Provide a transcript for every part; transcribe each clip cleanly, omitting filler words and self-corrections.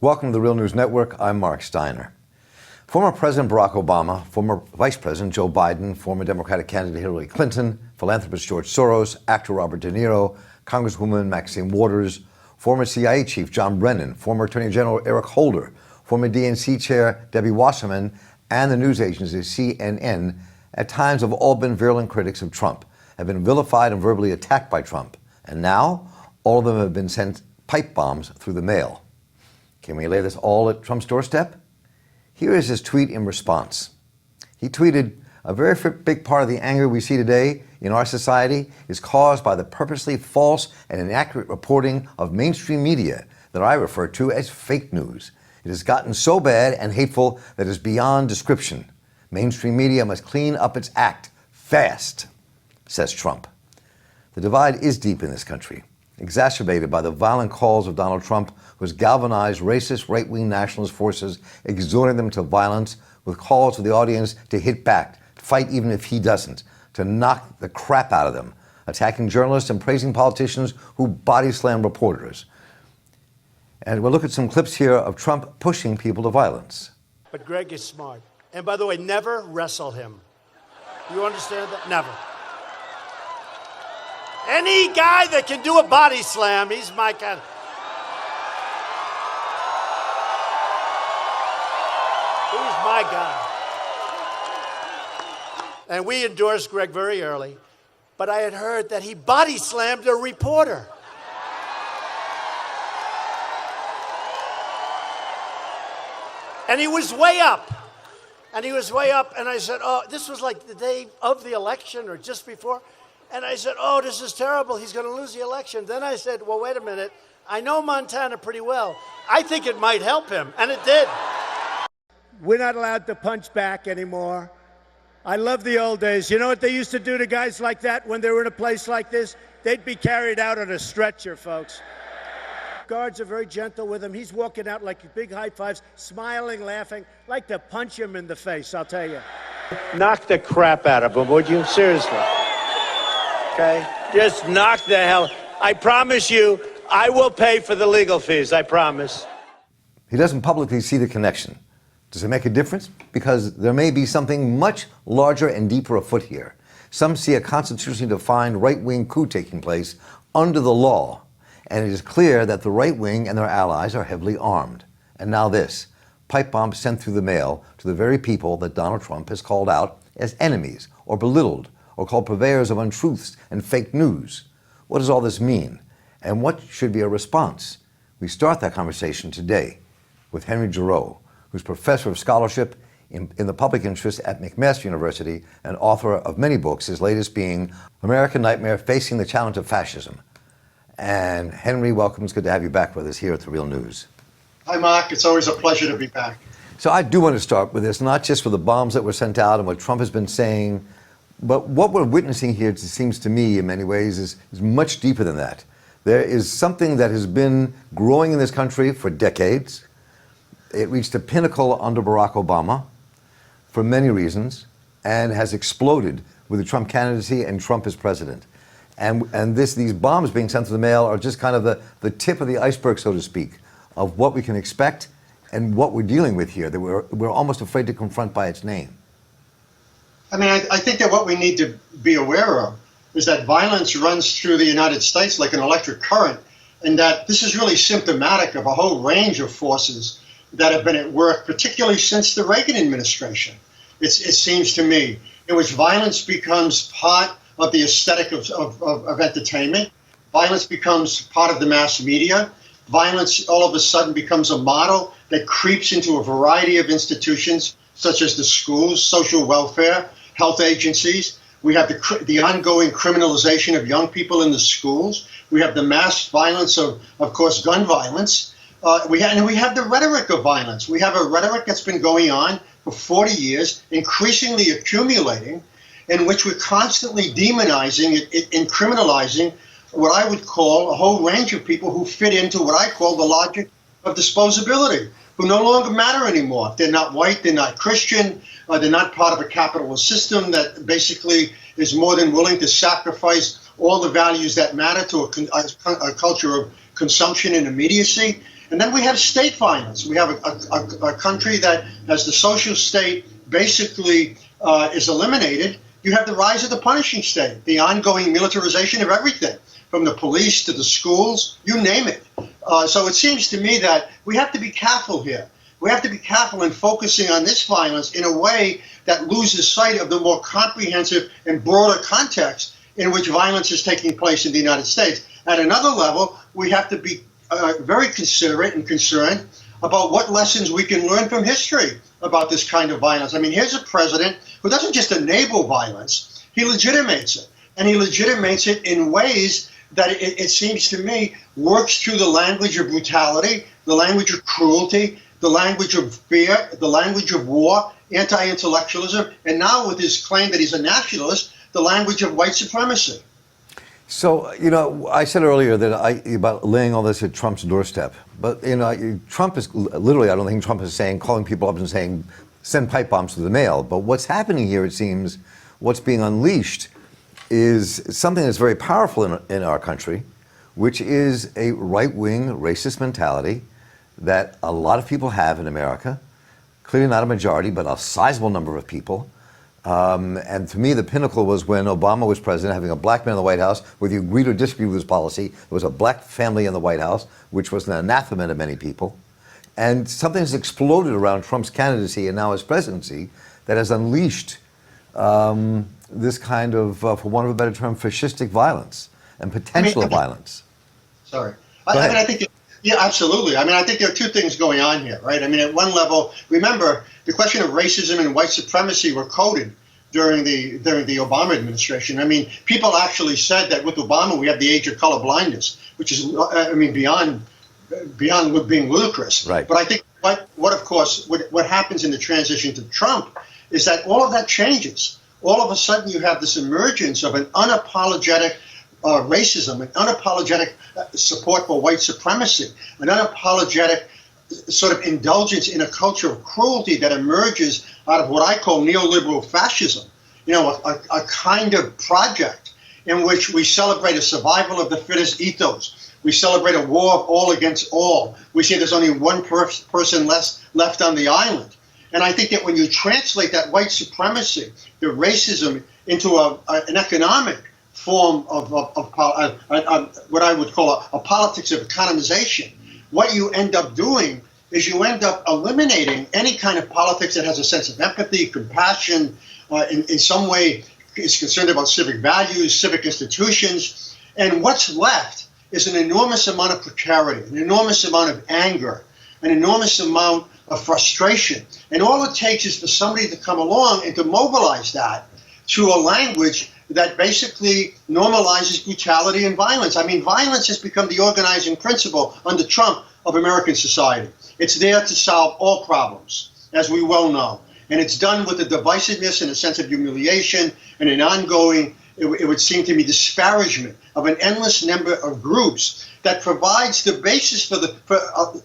Welcome to the Real News Network. I'm Mark Steiner. Former President Barack Obama, former Vice President Joe Biden, former Democratic candidate Hillary Clinton, philanthropist George Soros, actor Robert De Niro, Congresswoman Maxine Waters, former CIA Chief John Brennan, former Attorney General Eric Holder, former DNC Chair Debbie Wasserman, and the news agency CNN at times have all been virulent critics of Trump, have been vilified and verbally attacked by Trump. And now, all of them have been sent pipe bombs through the mail. Can we lay this all at Trump's doorstep? Here is his tweet in response. He tweeted, "A very big part of the anger we see today in our society is caused by the purposely false and inaccurate reporting of mainstream media that I refer to as fake news. It has gotten so bad and hateful that it is beyond description. Mainstream media must clean up its act fast," says Trump. The divide is deep in this country, exacerbated by the violent calls of Donald Trump, who has galvanized racist right-wing nationalist forces, exhorting them to violence with calls to the audience to hit back, to fight even if he doesn't, to knock the crap out of them, attacking journalists and praising politicians who body slam reporters. And we'll look at some clips here of Trump pushing people to violence. But Greg is smart. And by the way, never wrestle him. You understand that? Never. Any guy that can do a body slam, he's my kind. He's my guy. And we endorsed Greg very early, but I had heard that he body slammed a reporter. And he was way up. And I said, oh, this was like the day of the election or just before. And I said, oh, this is terrible. He's going to lose the election. Then I said, well, wait a minute. I know Montana pretty well. I think it might help him. And it did. We're not allowed to punch back anymore. I love the old days. You know what they used to do to guys like that when they were in a place like this? They'd be carried out on a stretcher, folks. Guards are very gentle with him. He's walking out like big high fives, smiling, laughing. Like to punch him in the face, I'll tell you. Knock the crap out of him, would you? Seriously. Okay? Just knock the hell. I promise you, I will pay for the legal fees, I promise. He doesn't publicly see the connection. Does it make a difference? Because there may be something much larger and deeper afoot here. Some see a constitutionally defined right-wing coup taking place under the law, and it is clear that the right wing and their allies are heavily armed. And now this, pipe bombs sent through the mail to the very people that Donald Trump has called out as enemies or belittled or called purveyors of untruths and fake news. What does all this mean? And what should be a response? We start that conversation today with Henry Giroux, who's professor of scholarship in the public interest at McMaster University and author of many books, his latest being American Nightmare: Facing the Challenge of Fascism. And Henry, welcome. It's good to have you back with us here at The Real News. Hi, Mark. It's always a pleasure to be back. So I do want to start with this, not just for the bombs that were sent out and what Trump has been saying, but what we're witnessing here, it seems to me, in many ways, is much deeper than that. There is something that has been growing in this country for decades. It reached a pinnacle under Barack Obama for many reasons and has exploded with the Trump candidacy and Trump as president. And these bombs being sent through the mail are just kind of the tip of the iceberg, so to speak, of what we can expect and what we're dealing with here, that we're almost afraid to confront by its name. I mean, I think that what we need to be aware of is that violence runs through the United States like an electric current, and that this is really symptomatic of a whole range of forces that have been at work, particularly since the Reagan administration, it seems to me, in which violence becomes part of the aesthetic of entertainment. Violence becomes part of the mass media. Violence all of a sudden becomes a model that creeps into a variety of institutions, such as the schools, social welfare, health agencies. We have the ongoing criminalization of young people in the schools. We have the mass violence of course, gun violence. We have the rhetoric of violence. We have a rhetoric that's been going on for 40 years, increasingly accumulating, in which we're constantly demonizing and criminalizing what I would call a whole range of people who fit into what I call the logic of disposability, who no longer matter anymore. They're not white, they're not Christian, they're not part of a capitalist system that basically is more than willing to sacrifice all the values that matter to a culture of consumption and immediacy. And then we have state violence. We have a country that has the social state basically is eliminated. You have the rise of the punishing state, the ongoing militarization of everything, from the police to the schools, you name it. So it seems to me that we have to be careful here. We have to be careful in focusing on this violence in a way that loses sight of the more comprehensive and broader context in which violence is taking place in the United States. At another level, we have to be very considerate and concerned about what lessons we can learn from history about this kind of violence. I mean, here's a president who doesn't just enable violence, he legitimates it. And he legitimates it in ways that it seems to me works through the language of brutality, the language of cruelty, the language of fear, the language of war, anti-intellectualism, and now with his claim that he's a nationalist, the language of white supremacy. So, you know, I said earlier that about laying all this at Trump's doorstep. But, you know, Trump is literally, I don't think Trump is saying, calling people up and saying, send pipe bombs to the mail. But what's happening here, it seems, what's being unleashed is something that's very powerful in our country, which is a right-wing racist mentality that a lot of people have in America. Clearly not a majority, but a sizable number of people. And to me, the pinnacle was when Obama was president, having a black man in the White House, whether you agreed or disagreed with his policy. There was a black family in the White House, which was an anathema to many people. And something has exploded around Trump's candidacy and now his presidency that has unleashed this kind of, for want of a better term, fascistic violence and potential violence. Sorry. I think, yeah, absolutely. I mean, I think there are two things going on here, right? I mean, at one level, remember, the question of racism and white supremacy were coded during the Obama administration. I mean, people actually said that with Obama, we have the age of color blindness, which is, I mean, beyond being ludicrous. Right. But I think what happens in the transition to Trump is that all of that changes. All of a sudden, you have this emergence of an unapologetic racism, an unapologetic support for white supremacy, an unapologetic sort of indulgence in a culture of cruelty that emerges out of what I call neoliberal fascism. You know, a kind of project in which we celebrate a survival of the fittest ethos. We celebrate a war of all against all. We say there's only one person left on the island. And I think that when you translate that white supremacy, the racism, into an economic form of what I would call a politics of economization, what you end up doing is you end up eliminating any kind of politics that has a sense of empathy, compassion, in some way is concerned about civic values, civic institutions. And what's left is an enormous amount of precarity, an enormous amount of anger, an enormous amount of frustration. And all it takes is for somebody to come along and to mobilize that through a language that basically normalizes brutality and violence. I mean, violence has become the organizing principle under Trump of American society. It's there to solve all problems, as we well know. And it's done with a divisiveness and a sense of humiliation and an ongoing, it would seem to me, disparagement of an endless number of groups that provides the basis for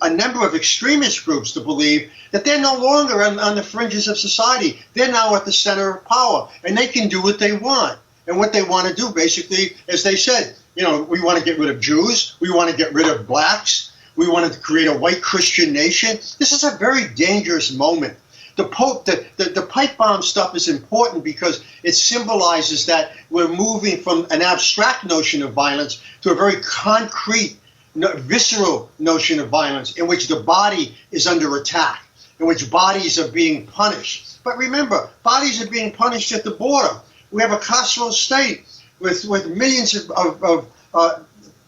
a number of extremist groups to believe that they're no longer on the fringes of society. They're now at the center of power, and they can do what they want. And what they want to do, basically, as they said, you know, we want to get rid of Jews, we want to get rid of blacks, we want to create a white Christian nation. This is a very dangerous moment. The pipe bomb stuff is important because it symbolizes that we're moving from an abstract notion of violence to a very concrete, visceral notion of violence in which the body is under attack, in which bodies are being punished. But remember, bodies are being punished at the border. We have a carceral state with millions of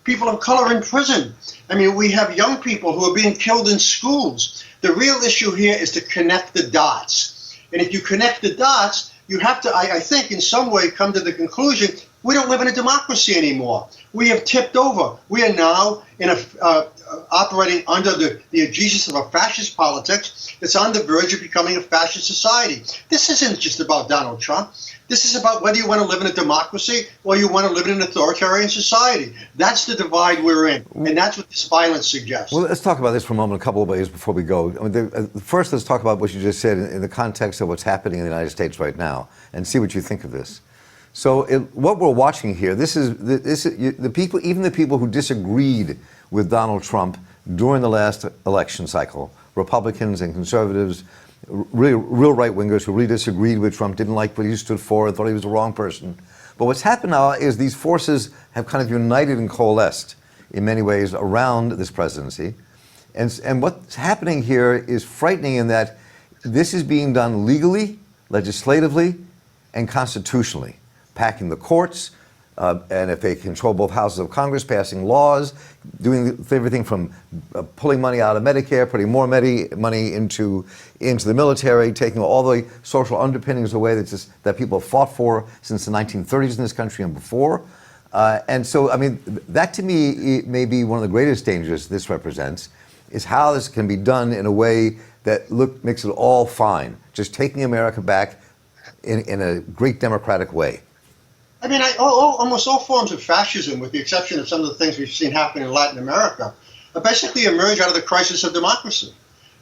people of color in prison. I mean, we have young people who are being killed in schools. The real issue here is to connect the dots. And if you connect the dots, you have to, I think, in some way come to the conclusion, we don't live in a democracy anymore. We have tipped over. We are now operating under the aegis of a fascist politics that's on the verge of becoming a fascist society. This isn't just about Donald Trump. This is about whether you want to live in a democracy or you want to live in an authoritarian society. That's the divide we're in, and that's what this violence suggests. Well, let's talk about this for a moment, a couple of ways before we go. I mean, first, let's talk about what you just said in the context of what's happening in the United States right now, and see what you think of this. So, what we're watching here, this is the people, even the people who disagreed with Donald Trump during the last election cycle, Republicans and conservatives, real right-wingers who really disagreed with Trump, didn't like what he stood for, thought he was the wrong person. But what's happened now is these forces have kind of united and coalesced in many ways around this presidency. And what's happening here is frightening in that this is being done legally, legislatively, and constitutionally, packing the courts, and if they control both houses of Congress, passing laws, doing everything from pulling money out of Medicare, putting more money into the military, taking all the social underpinnings away that people have fought for since the 1930s in this country and before. And so, I mean, that to me may be one of the greatest dangers this represents, is how this can be done in a way that makes it all fine, just taking America back in a great democratic way. I mean, almost all forms of fascism, with the exception of some of the things we've seen happen in Latin America, basically emerge out of the crisis of democracy.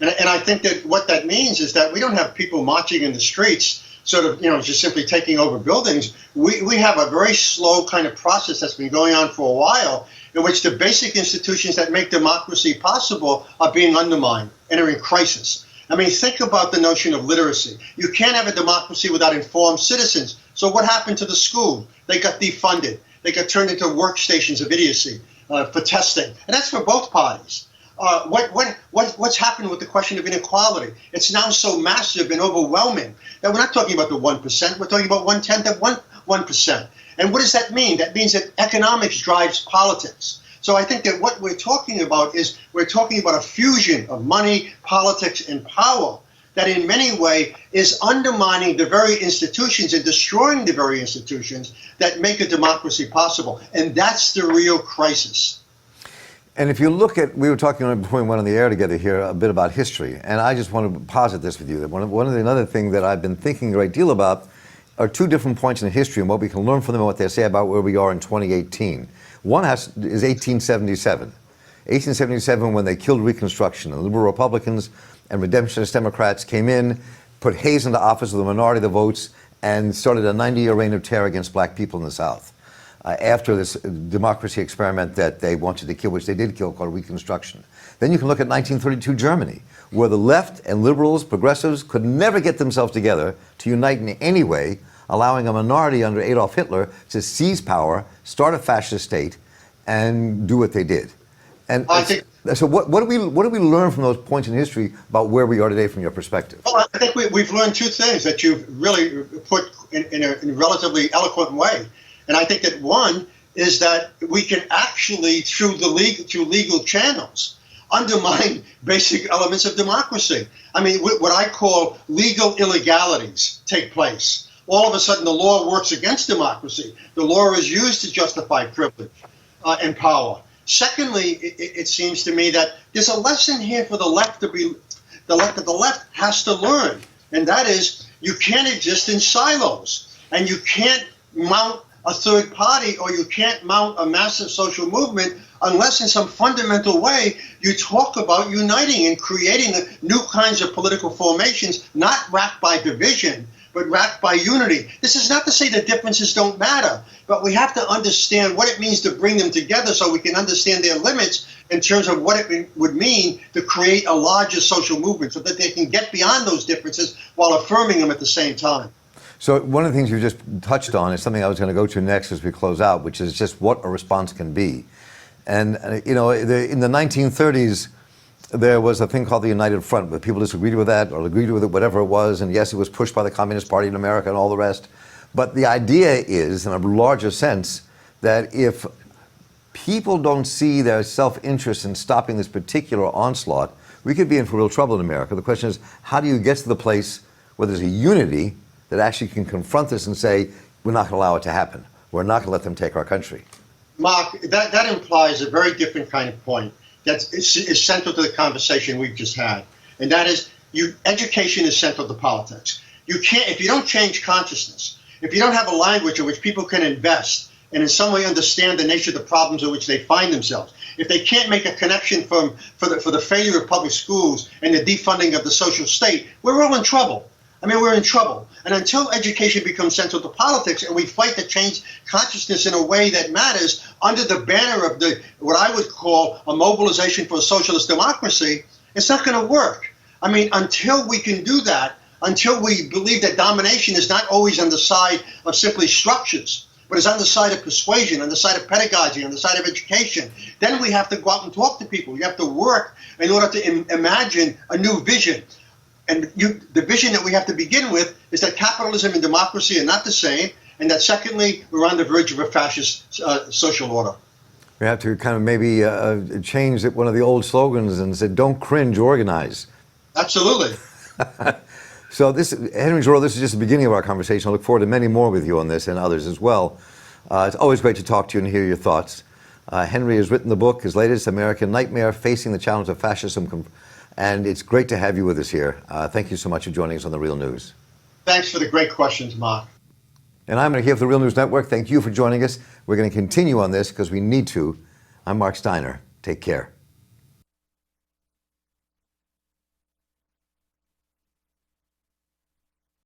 And I think that what that means is that we don't have people marching in the streets, sort of, just simply taking over buildings. We have a very slow kind of process that's been going on for a while, in which the basic institutions that make democracy possible are being undermined and are in crisis. I mean, think about the notion of literacy. You can't have a democracy without informed citizens. So what happened to the school? They got defunded. They got turned into workstations of idiocy for testing. And that's for both parties. What's happened with the question of inequality? It's now so massive and overwhelming that we're not talking about the 1%. We're talking about 1/10 of 1%. And what does that mean? That means that economics drives politics. So I think that what we're talking about is we're talking about a fusion of money, politics, and power that in many ways is undermining the very institutions and destroying the very institutions that make a democracy possible. And that's the real crisis. And if you look at, we were talking before we went on the air together here a bit about history, and I just want to posit this with you. That another thing that I've been thinking a great deal about are two different points in history and what we can learn from them and what they say about where we are in 2018. One is 1877. 1877, when they killed Reconstruction, and liberal Republicans and redemptionist Democrats came in, put Hayes into office with a minority of the votes, and started a 90-year reign of terror against black people in the South. After this democracy experiment that they wanted to kill, which they did kill, called Reconstruction. Then you can look at 1932 Germany, where the left and liberals, progressives, could never get themselves together to unite in any way, allowing a minority under Adolf Hitler to seize power, start a fascist state, and do what they did. And so what do we learn from those points in history about where we are today from your perspective? Well, I think we've learned two things that you've really put in a relatively eloquent way. And I think that one is that we can actually, through legal channels, undermine basic elements of democracy. I mean, what I call legal illegalities take place. All of a sudden, the law works against democracy. The law is used to justify privilege and power. Secondly, it seems to me that there's a lesson here for the left that the left has to learn, and that is you can't exist in silos, and you can't mount a third party, or you can't mount a massive social movement unless in some fundamental way you talk about uniting and creating new kinds of political formations, not racked by division, but racked by unity. This is not to say that differences don't matter, but we have to understand what it means to bring them together so we can understand their limits in terms of what it would mean to create a larger social movement so that they can get beyond those differences while affirming them at the same time. So one of the things you just touched on is something I was going to go to next as we close out, which is just what a response can be. And, in the 1930s, there was a thing called the United Front, but people disagreed with that or agreed with it, whatever it was. And yes, it was pushed by the Communist Party in America and all the rest. But the idea is, in a larger sense, that if people don't see their self-interest in stopping this particular onslaught, we could be in for real trouble in America. The question is, how do you get to the place where there's a unity that actually can confront this and say, we're not going to allow it to happen. We're not going to let them take our country. Mark, that implies a very different kind of point that is central to the conversation we've just had. And that is, education is central to politics. You can't, if you don't change consciousness, if you don't have a language in which people can invest and in some way understand the nature of the problems in which they find themselves, if they can't make a connection for the failure of public schools and the defunding of the social state, we're all in trouble. I mean, we're in trouble. And until education becomes central to politics and we fight to change consciousness in a way that matters under the banner of what I would call a mobilization for a socialist democracy, it's not going to work. I mean, until we can do that, until we believe that domination is not always on the side of simply structures, but is on the side of persuasion, on the side of pedagogy, on the side of education, then we have to go out and talk to people. You have to work in order to imagine a new vision. And the vision that we have to begin with is that capitalism and democracy are not the same, and that secondly, we're on the verge of a fascist social order. We have to kind of maybe change one of the old slogans and say, don't cringe, organize. Absolutely. So Henry Giroux, this is just the beginning of our conversation. I look forward to many more with you on this and others as well. It's always great to talk to you and hear your thoughts. Henry has written the book, his latest, American Nightmare, Facing the Challenge of Fascism, and it's great to have you with us here. Thank you so much for joining us on The Real News. Thanks for the great questions, Mark. And I'm here for the Real News Network. Thank you for joining us. We're going to continue on this because we need to. I'm Mark Steiner. Take care.